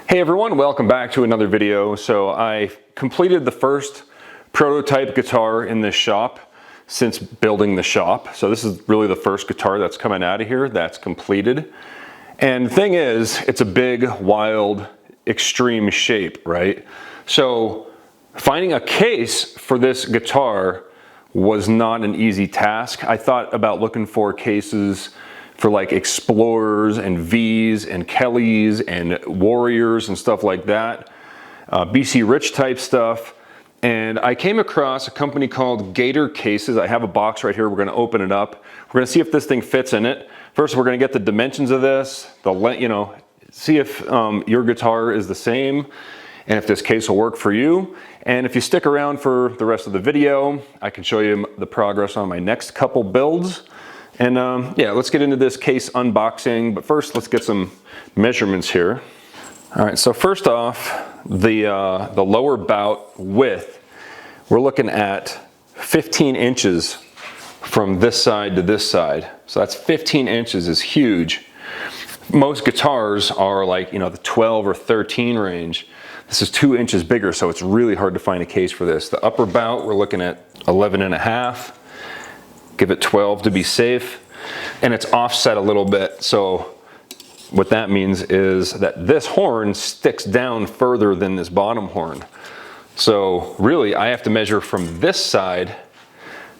Hey everyone, welcome back to another video. So I completed the first prototype guitar in this shop since building the shop. So this is really the first guitar that's coming out of here that's completed. And the thing is, it's a big, wild, extreme shape, right? So finding a case for this guitar was not an easy task. I thought about looking for cases for like Explorers and V's and Kellys and Warriors and stuff like that, BC Rich type stuff. And I came across a company called Gator Cases. I have a box right here. We're gonna open it up. We're gonna see if this thing fits in it. First, we're gonna get the dimensions of this, the length, see if your guitar is the same and if this case will work for you. And if you stick around for the rest of the video, I can show you the progress on my next couple builds. And yeah, let's get into this case unboxing, but first let's get some measurements here. All right, so first off, the lower bout width, we're looking at 15 inches from this side to this side. So that's 15 inches is huge. Most guitars are like, the 12 or 13 range. This is 2 inches bigger, so it's really hard to find a case for this. The upper bout, we're looking at 11 and a half. Give it 12 to be safe, and it's offset a little bit. So what that means is that this horn sticks down further than this bottom horn. So really I have to measure from this side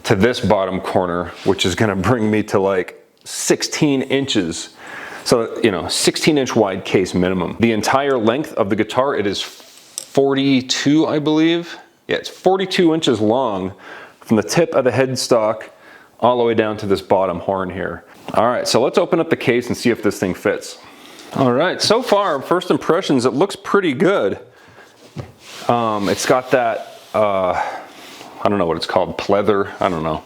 to this bottom corner, which is gonna bring me to like 16 inches. So, 16-inch wide case minimum. The entire length of the guitar, it is 42, I believe. Yeah, it's 42 inches long from the tip of the headstock all the way down to this bottom horn here. All right, so let's open up the case and see if this thing fits. All right, so far, first impressions, it looks pretty good. It's got that, I don't know what it's called, pleather, I don't know.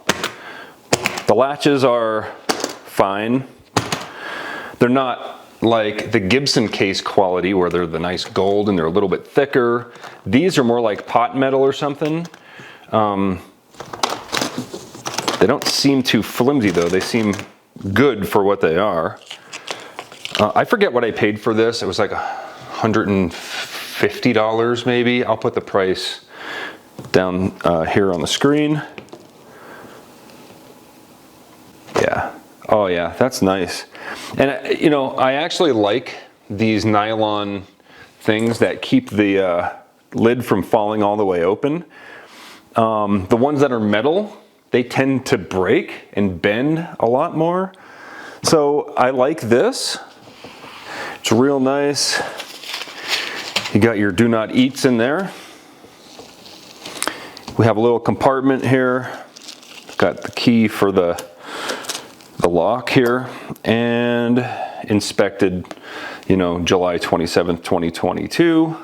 The latches are fine. They're not like the Gibson case quality where they're the nice gold and they're a little bit thicker. These are more like pot metal or something. They don't seem too flimsy though. They seem good for what they are. I forget what I paid for this. It was like $150 maybe. I'll put the price down here on the screen. Yeah. Oh yeah, that's nice. And I actually like these nylon things that keep the lid from falling all the way open. The ones that are metal, they tend to break and bend a lot more. So I like this. It's real nice. You got your do not eats in there. We have a little compartment here. Got the key for the lock here, and inspected, July 27th, 2022.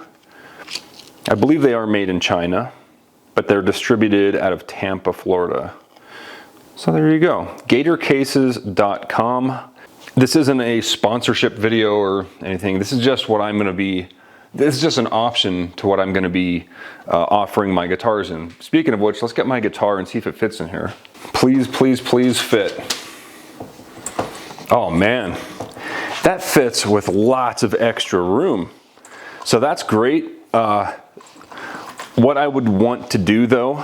I believe they are made in China, but they're distributed out of Tampa, Florida. So there you go, gatorcases.com. This isn't a sponsorship video or anything. This is just what this is just an option to what I'm gonna be offering my guitars in. Speaking of which, let's get my guitar and see if it fits in here. Please, please, please fit. Oh man, that fits with lots of extra room. So that's great. What I would want to do though,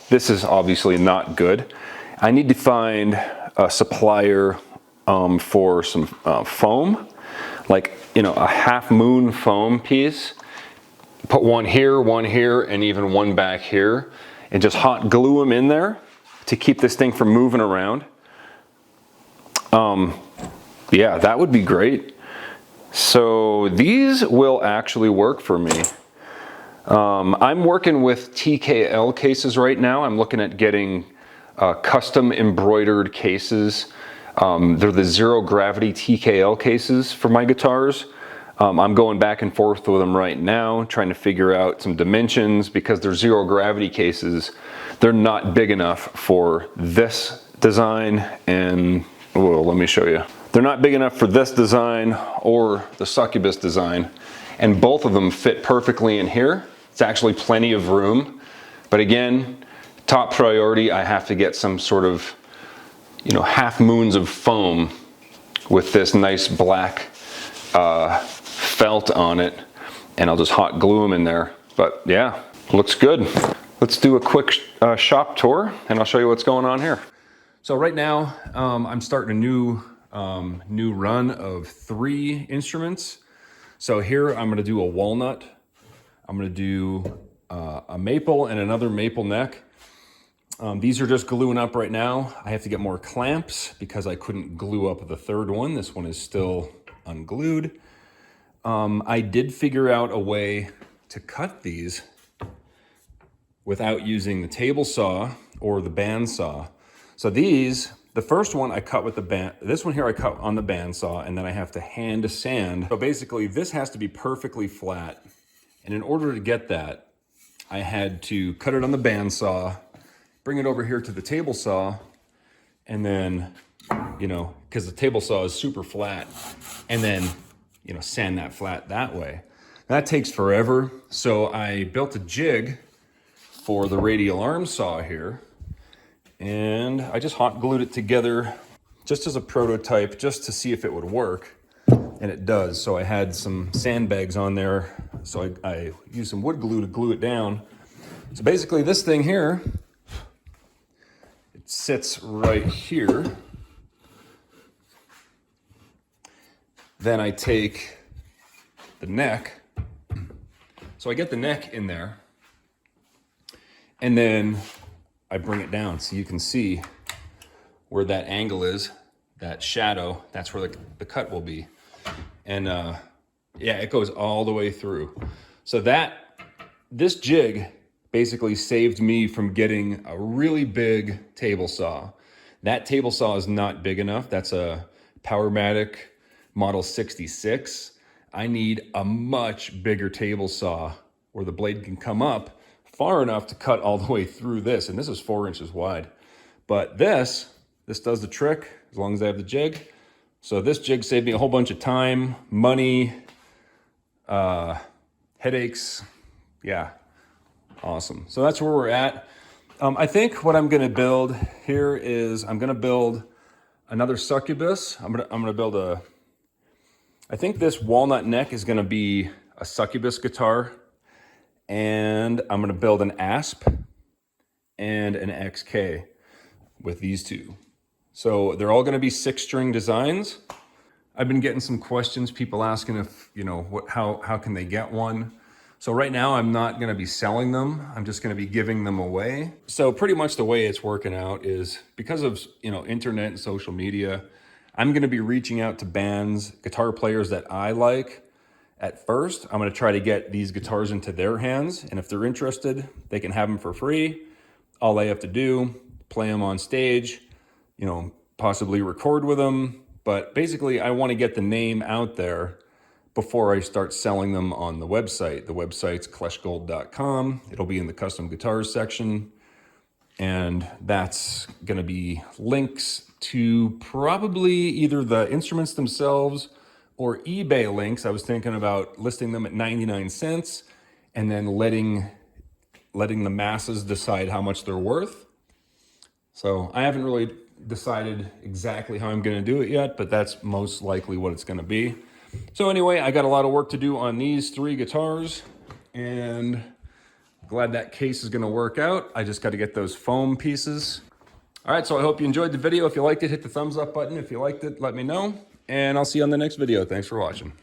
this is obviously not good. I need to find a supplier for some foam, like, a half moon foam piece. Put one here, and even one back here, and just hot glue them in there to keep this thing from moving around. Yeah, that would be great. So these will actually work for me. I'm working with TKL cases right now. I'm looking at getting custom embroidered cases. They're the zero gravity TKL cases for my guitars. I'm going back and forth with them right now, trying to figure out some dimensions because they're zero gravity cases. They're not big enough for this design, and well, let me show you. They're not big enough for this design or the Succubus design, and both of them fit perfectly in here. It's actually plenty of room, but again, top priority, I have to get some sort of, half moons of foam with this nice black felt on it and I'll just hot glue them in there. But yeah, looks good. Let's do a quick shop tour and I'll show you what's going on here. So right now, I'm starting a new run of 3 instruments. So here I'm gonna do a walnut, I'm gonna do a maple and another maple neck. These are just gluing up right now. I have to get more clamps because I couldn't glue up the 3rd one. This one is still unglued. I did figure out a way to cut these without using the table saw or the band saw. So these, the first one I cut with the band, this one here I cut on the band saw, and then I have to hand sand. So basically this has to be perfectly flat. And in order to get that, I had to cut it on the band saw, bring it over here to the table saw, and then, you know, because the table saw is super flat, and then, you know, sand that flat that way. That takes forever. So I built a jig for the Radial Arm Saw here, and I just hot glued it together just as a prototype, just to see if it would work, and it does. So I had some sandbags on there, so I used some wood glue to glue it down. So basically this thing here, it sits right here. Then I take the neck, so I get the neck in there, and then I bring it down so you can see where that angle is, that shadow, that's where the cut will be. And yeah, it goes all the way through. So this jig basically saved me from getting a really big table saw. That table saw is not big enough. That's a Powermatic Model 66. I need a much bigger table saw where the blade can come up far enough to cut all the way through this. And this is 4 inches wide. But this does the trick as long as I have the jig. So this jig saved me a whole bunch of time, money, headaches. Yeah, awesome. So that's where we're at. I think what I'm gonna build here is I'm gonna build another succubus. I'm gonna build I think this walnut neck is gonna be a succubus guitar, and I'm gonna build an asp and an XK with these 2. So they're all gonna be 6-string designs. I've been getting some questions, people asking if, you know, how can they get one? So right now I'm not gonna be selling them. I'm just gonna be giving them away. So pretty much the way it's working out is because of, you know, internet and social media, I'm gonna be reaching out to bands, guitar players that I like. At first, I'm gonna try to get these guitars into their hands, and if they're interested, they can have them for free. All they have to do, play them on stage, you know, possibly record with them. But basically, I wanna get the name out there before I start selling them on the website. The website's kleshgold.com. It'll be in the custom guitars section. And that's gonna be links to probably either the instruments themselves or eBay links. I was thinking about listing them at 99 cents and then letting the masses decide how much they're worth. So I haven't really decided exactly how I'm gonna do it yet, but that's most likely what it's gonna be. So anyway, I got a lot of work to do on these 3 guitars, and glad that case is gonna work out. I just gotta get those foam pieces. All right, so I hope you enjoyed the video. If you liked it, hit the thumbs up button. If you liked it, let me know, and I'll see you on the next video. Thanks for watching.